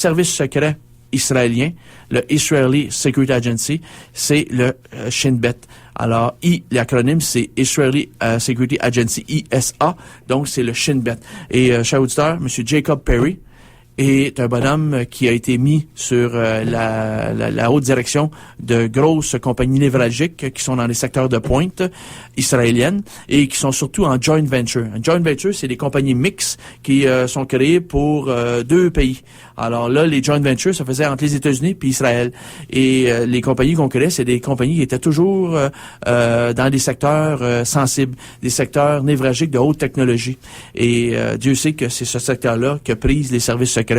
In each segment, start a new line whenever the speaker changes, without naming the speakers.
service secret israélien, le Israeli Security Agency, c'est le Shin Bet. Alors, l'acronyme, c'est Israeli Security Agency, ISA, donc c'est le Shin Bet. Et cher auditeur, M. Jacob Perry est un bonhomme qui a été mis sur la haute direction de grosses compagnies névralgiques qui sont dans les secteurs de pointe israéliennes et qui sont surtout en joint venture. Un joint venture, c'est des compagnies mixtes qui sont créées pour deux pays. Alors là, les joint ventures, ça faisait entre les États-Unis puis Israël. Et les compagnies qu'on créait, c'est des compagnies qui étaient toujours dans des secteurs sensibles, des secteurs névralgiques de haute technologie. Et Dieu sait que c'est ce secteur-là que prisent les services secrets.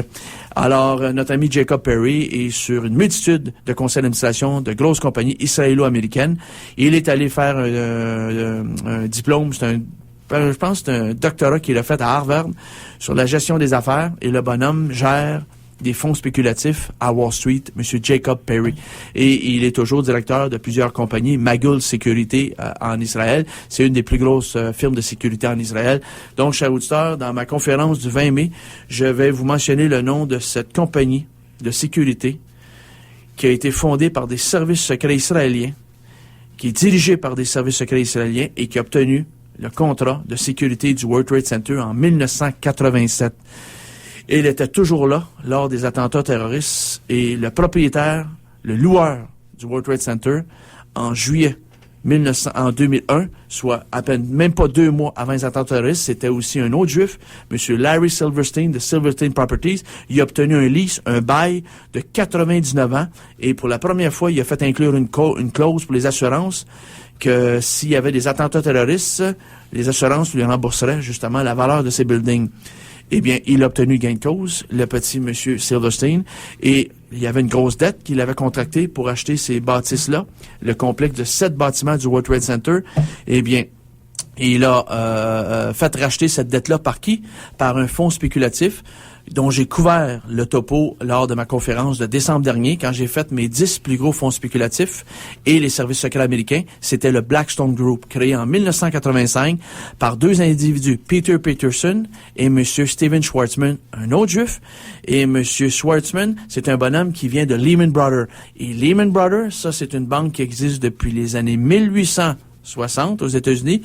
Alors, notre ami Jacob Perry est sur une multitude de conseils d'administration de grosses compagnies israélo-américaines. Il est allé faire un diplôme, je pense que c'est un doctorat qu'il a fait à Harvard sur la gestion des affaires et le bonhomme gère des fonds spéculatifs à Wall Street, M. Jacob Perry. Et il est toujours directeur de plusieurs compagnies, Magul Sécurité en Israël. C'est une des plus grosses firmes de sécurité en Israël. Donc, chers auditeurs, dans ma conférence du 20 mai, je vais vous mentionner le nom de cette compagnie de sécurité qui a été fondée par des services secrets israéliens, qui est dirigée par des services secrets israéliens et qui a obtenu le contrat de sécurité du World Trade Center en 1987. Et il était toujours là lors des attentats terroristes et le propriétaire, le loueur du World Trade Center, en juillet 2001, soit à peine même pas 2 mois avant les attentats terroristes, c'était aussi un autre juif, M. Larry Silverstein de Silverstein Properties. Il a obtenu un lease, un bail de 99 ans et pour la première fois, il a fait inclure une clause pour les assurances que s'il y avait des attentats terroristes, les assurances lui rembourseraient justement la valeur de ces buildings. Eh bien, il a obtenu gain de cause, le petit monsieur Silverstein, et il y avait une grosse dette qu'il avait contractée pour acheter ces bâtisses-là, le complexe de 7 bâtiments du World Trade Center. Eh bien, il a fait racheter cette dette-là par qui? Par un fonds spéculatif dont j'ai couvert le topo lors de ma conférence de décembre dernier, quand j'ai fait mes 10 plus gros fonds spéculatifs et les services secrets américains. C'était le Blackstone Group, créé en 1985 par 2 individus, Peter Peterson et M. Steven Schwarzman, un autre juif. Et M. Schwarzman, c'est un bonhomme qui vient de Lehman Brothers. Et Lehman Brothers, ça, c'est une banque qui existe depuis les années 1860 aux États-Unis,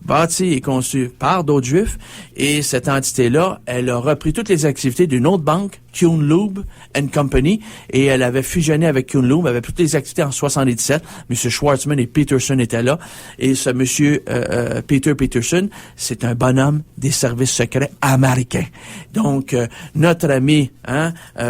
bâti et conçu par d'autres juifs, et cette entité-là, elle a repris toutes les activités d'une autre banque, Kuhn Loeb and Company, et elle avait fusionné avec Kuhn Loeb, avait toutes les activités en 77. M. Schwarzman et Peterson étaient là, et ce monsieur Peter Peterson, c'est un bonhomme des services secrets américains. Donc, notre ami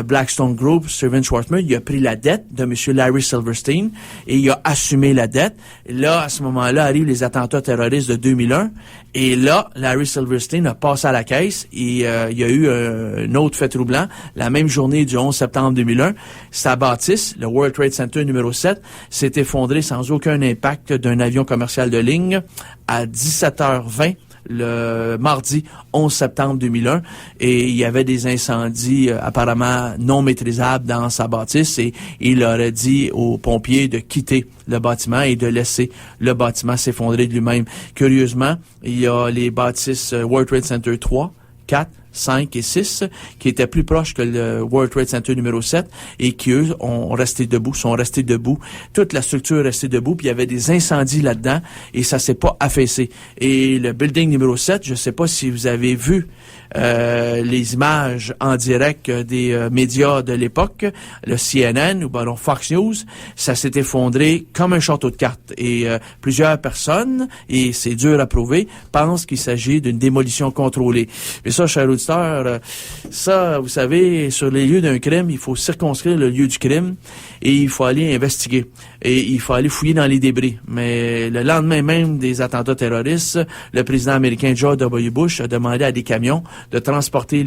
Blackstone Group, Steven Schwarzman, il a pris la dette de M. Larry Silverstein, et il a assumé la dette. Et là, à ce moment-là, arrivent les attentats terroristes de 2001, et là, Larry Silverstein a passé à la caisse, et il y a eu un autre fait troublant. La même journée du 11 septembre 2001, sa bâtisse, le World Trade Center numéro 7, s'est effondré sans aucun impact d'un avion commercial de ligne à 17h20 le mardi 11 septembre 2001, et il y avait des incendies apparemment non maîtrisables dans sa bâtisse, et il aurait dit aux pompiers de quitter le bâtiment et de laisser le bâtiment s'effondrer de lui-même. Curieusement, il y a les bâtisses World Trade Center 3, 4, 5 et 6, qui étaient plus proches que le World Trade Center numéro 7 et qui, eux, sont restés debout. Toute la structure est restée debout, puis il y avait des incendies là-dedans et ça s'est pas affaissé. Et le building numéro 7, je sais pas si vous avez vu les images en direct des médias de l'époque, le CNN ou bon, Fox News, ça s'est effondré comme un château de cartes. Et plusieurs personnes, et c'est dur à prouver, pensent qu'il s'agit d'une démolition contrôlée. Mais ça, cher auditeur, ça, vous savez, sur les lieux d'un crime, il faut circonscrire le lieu du crime et il faut aller investiguer. Et il faut aller fouiller dans les débris. Mais le lendemain même des attentats terroristes, le président américain George W. Bush a demandé à des camions de transporter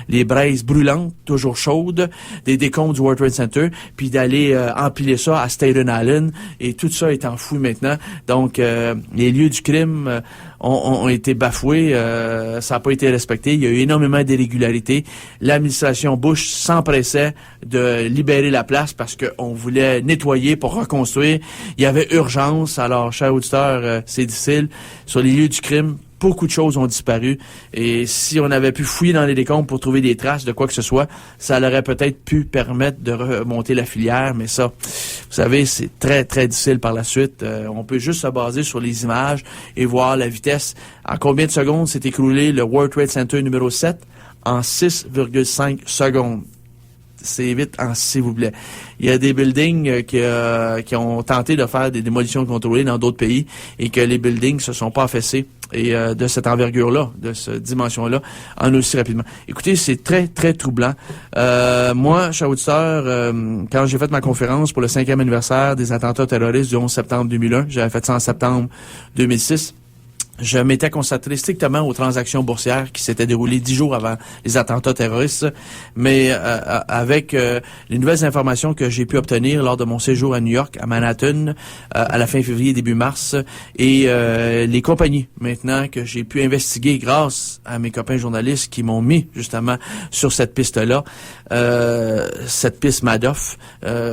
les braises brûlantes, toujours chaudes, des décombres du World Trade Center, puis d'aller empiler ça à Staten Island. Et tout ça est enfoui maintenant. Donc, les lieux du crime ont été bafoués. Ça n'a pas été respecté. Il y a eu énormément d'irrégularités. L'administration Bush s'empressait de libérer la place parce qu'on voulait nettoyer pour reconstruire. Il y avait urgence. Alors, chers auditeurs, c'est difficile. Sur les lieux du crime, beaucoup de choses ont disparu. Et si on avait pu fouiller dans les décombres pour trouver des traces de quoi que ce soit, ça aurait peut-être pu permettre de remonter la filière. Mais ça, vous savez, c'est très, très difficile par la suite. On peut juste se baser sur les images et voir la vitesse. En combien de secondes s'est écroulé le World Trade Center numéro 7? En 6,5 secondes. C'est vite, s'il vous plaît. Il y a des buildings qui ont tenté de faire des démolitions contrôlées dans d'autres pays et que les buildings se sont pas affaissés et de cette envergure-là, de cette dimension-là, en aussi rapidement. Écoutez, c'est très, très troublant. Moi, cher auditeur, quand j'ai fait ma conférence pour le 5e anniversaire des attentats terroristes du 11 septembre 2001, j'avais fait ça en septembre 2006, je m'étais concentré strictement aux transactions boursières qui s'étaient déroulées 10 jours avant les attentats terroristes, mais avec les nouvelles informations que j'ai pu obtenir lors de mon séjour à New York, à Manhattan, à la fin février, début mars, et les compagnies maintenant que j'ai pu investiguer grâce à mes copains journalistes qui m'ont mis justement sur cette piste-là, cette piste Madoff.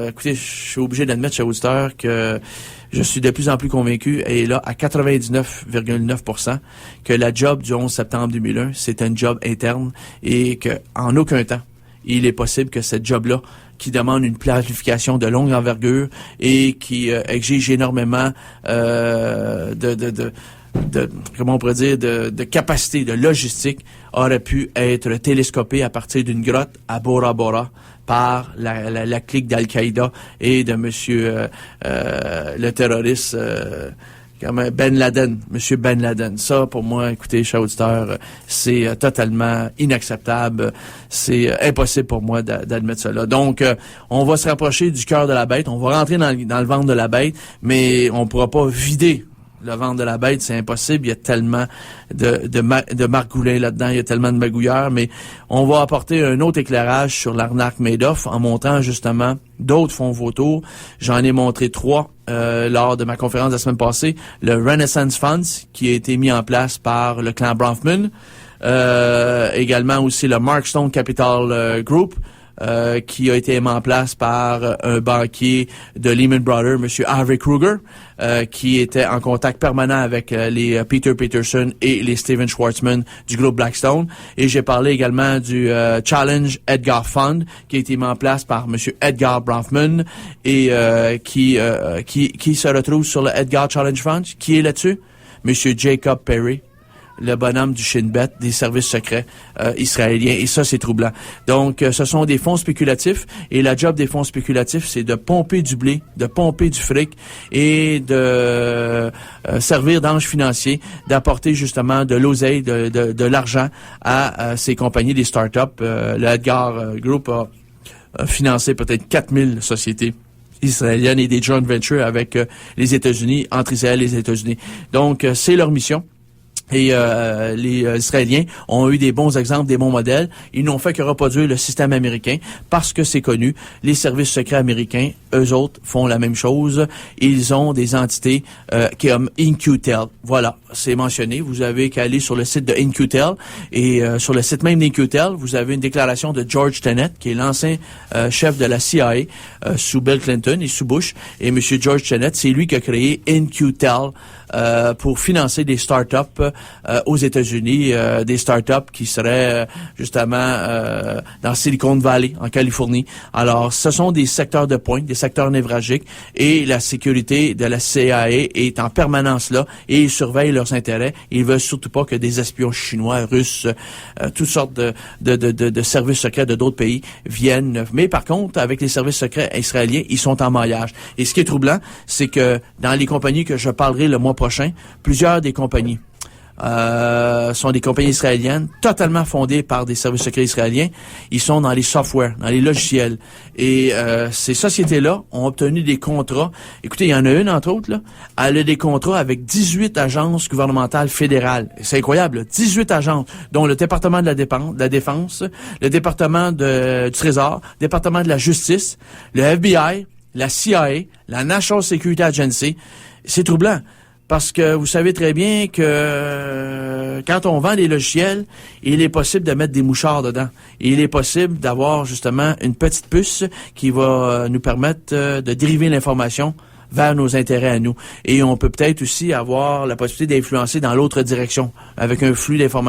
Écoutez, je suis obligé d'admettre, cher auditeur, que je suis de plus en plus convaincu, et là, à 99,9%, que la job du 11 septembre 2001, c'est un job interne et que en aucun temps, il est possible que cette job-là, qui demande une planification de longue envergure et qui exige énormément comment on pourrait dire, de capacité, de logistique, aurait pu être télescopée à partir d'une grotte à Bora Bora par la clique d'Al-Qaïda et de monsieur le terroriste comme Ben Laden, monsieur Ben Laden. Ça, pour moi, écoutez, chers auditeurs, c'est totalement inacceptable. C'est impossible pour moi d'admettre cela. Donc, on va se rapprocher du cœur de la bête. On va rentrer dans le ventre de la bête, mais on pourra pas vider le ventre de la bête, c'est impossible. Il y a tellement de margoulins là-dedans, il y a tellement de magouilleurs, mais on va apporter un autre éclairage sur l'arnaque Madoff en montrant justement d'autres fonds vautours. J'en ai montré 3 lors de ma conférence la semaine passée. Le Renaissance Funds, qui a été mis en place par le clan Bronfman. Également aussi le Markstone Capital Group, qui a été mis en place par un banquier de Lehman Brothers, M. Harvey Kruger, qui était en contact permanent avec les Peter Peterson et les Steven Schwarzman du groupe Blackstone. Et j'ai parlé également du Challenge Edgar Fund, qui a été mis en place par M. Edgar Bronfman et qui se retrouve sur le Edgar Challenge Fund. Qui est là-dessus? M. Jacob Perry, le bonhomme du Shin Bet, des services secrets israéliens. Et ça, c'est troublant. Donc, ce sont des fonds spéculatifs. Et la job des fonds spéculatifs, c'est de pomper du blé, de pomper du fric et de servir d'ange financier, d'apporter justement de l'oseille, de l'argent à ces compagnies, des startups. Le Edgar Group a financé peut-être 4000 sociétés israéliennes et des joint ventures avec les États-Unis, entre Israël et les États-Unis. Donc, c'est leur mission. Et les Israéliens ont eu des bons exemples, des bons modèles. Ils n'ont fait que reproduire le système américain parce que c'est connu. Les services secrets américains, eux autres, font la même chose. Ils ont des entités comme In-Q-Tel. Voilà, c'est mentionné. Vous avez qu'à aller sur le site de In-Q-Tel et sur le site même d'In-Q-Tel, vous avez une déclaration de George Tenet, qui est l'ancien chef de la CIA sous Bill Clinton et sous Bush. Et M. George Tenet, c'est lui qui a créé In-Q-Tel pour financer des startups aux États-Unis, des startups qui seraient justement dans Silicon Valley, en Californie. Alors, ce sont des secteurs de pointe, des secteurs névralgiques, et la sécurité de la CIA est en permanence là, et ils surveillent leurs intérêts. Ils veulent surtout pas que des espions chinois, russes, toutes sortes de services secrets de d'autres pays viennent. Mais par contre, avec les services secrets israéliens, ils sont en maillage. Et ce qui est troublant, c'est que dans les compagnies que je parlerai le mois prochain, plusieurs des compagnies sont des compagnies israéliennes totalement fondées par des services secrets israéliens. Ils sont dans les softwares, dans les logiciels. Et ces sociétés-là ont obtenu des contrats. Écoutez, il y en a une, entre autres, là. Elle a des contrats avec 18 agences gouvernementales fédérales. C'est incroyable, là. 18 agences, dont le département de la Défense, le département du Trésor, le département de la Justice, le FBI, la CIA, la National Security Agency. C'est troublant. Parce que vous savez très bien que quand on vend des logiciels, il est possible de mettre des mouchards dedans. Il est possible d'avoir justement une petite puce qui va nous permettre de dériver l'information vers nos intérêts à nous. Et on peut peut-être aussi avoir la possibilité d'influencer dans l'autre direction avec un flux d'informations